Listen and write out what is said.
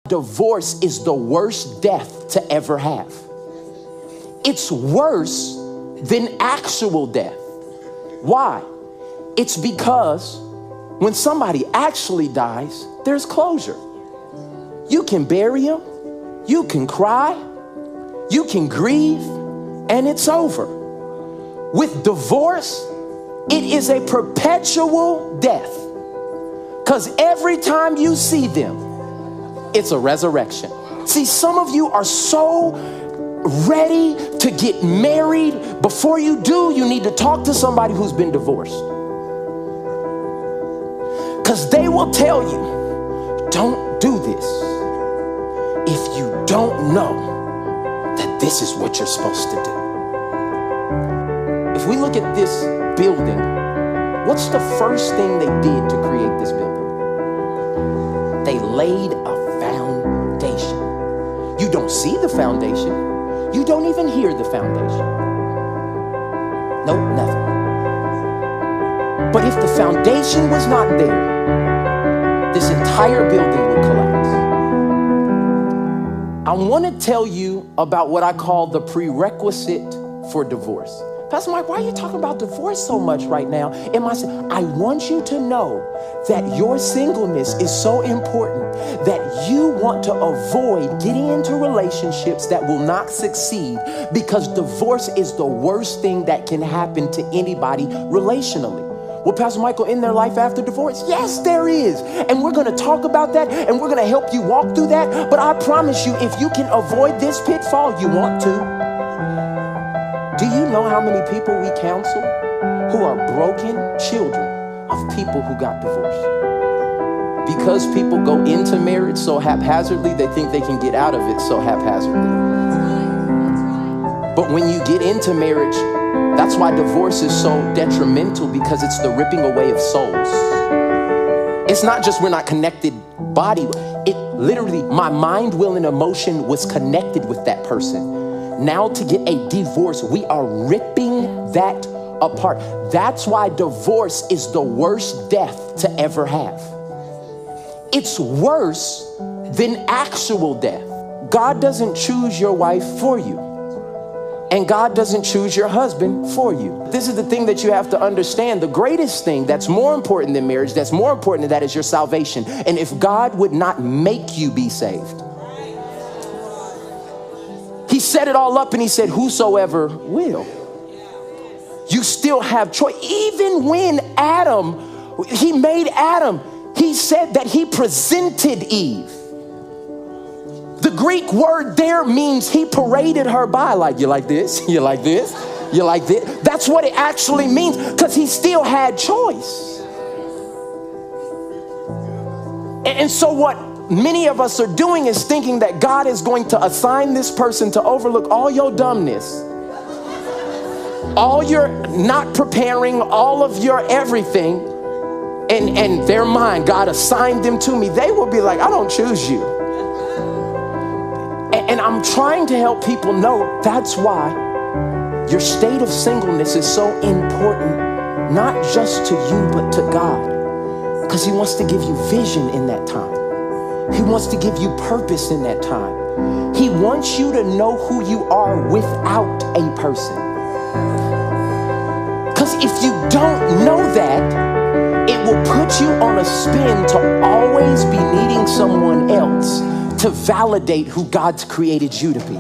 Divorce is the worst death to ever have. It's worse than actual death. Why? It's because when somebody actually dies, there's closure. You can bury them, you can cry, you can grieve, and it's over. With divorce, it is a perpetual death. Because every time you see them, it's a resurrection. See, some of you are so ready to get married. Before you do, you need to talk to somebody who's been divorced. Because they will tell you, don't do this if you don't know that this is what you're supposed to do. If we look at this building, what's the first thing they did to create this building? They laid a foundation. You don't see the foundation. You don't even hear the foundation. Nope, nothing. But if the foundation was not there, this entire building would collapse. I want to tell you about what I call the prerequisite for divorce. Pastor Mike, why are you talking about divorce so much right now? I want you to know that your singleness is so important that you want to avoid getting into relationships that will not succeed, because divorce is the worst thing that can happen to anybody relationally. Well, Pastor Michael, in their life after divorce? Yes, there is. And we're going to talk about that, and we're going to help you walk through that. But I promise you, if you can avoid this pitfall, you want to. Do you know how many people we counsel who are broken children of people who got divorced? Because people go into marriage so haphazardly, they think they can get out of it so haphazardly. But when you get into marriage, that's why divorce is so detrimental, because it's the ripping away of souls. It's not just we're not connected body. It literally, my mind, will, and emotion was connected with that person. Now to get a divorce, we are ripping that apart. That's why divorce is the worst death to ever have. It's worse than actual death. God doesn't choose your wife for you. And God doesn't choose your husband for you. This is the thing that you have to understand. The greatest thing that's more important than marriage, that's more important than that, is your salvation. And if God would not make you be saved, He set it all up and He said, whosoever will. You still have choice. Even when He made Adam, He said that He presented Eve. The Greek word there means He paraded her by, like, you like this, you like this, you like this. That's what it actually means, because He still had choice. And so what many of us are doing is thinking that God is going to assign this person to overlook all your dumbness, all your not preparing, all of your everything, and their mind, God assigned them to me. They will be like, I don't choose you. And I'm trying to help people know that's why your state of singleness is so important, not just to you, but to God, because He wants to give you vision in that time. He wants to give you purpose in that time. He wants you to know who you are without a person. Because if you don't know that, it will put you on a spin to always be needing someone else to validate who God's created you to be.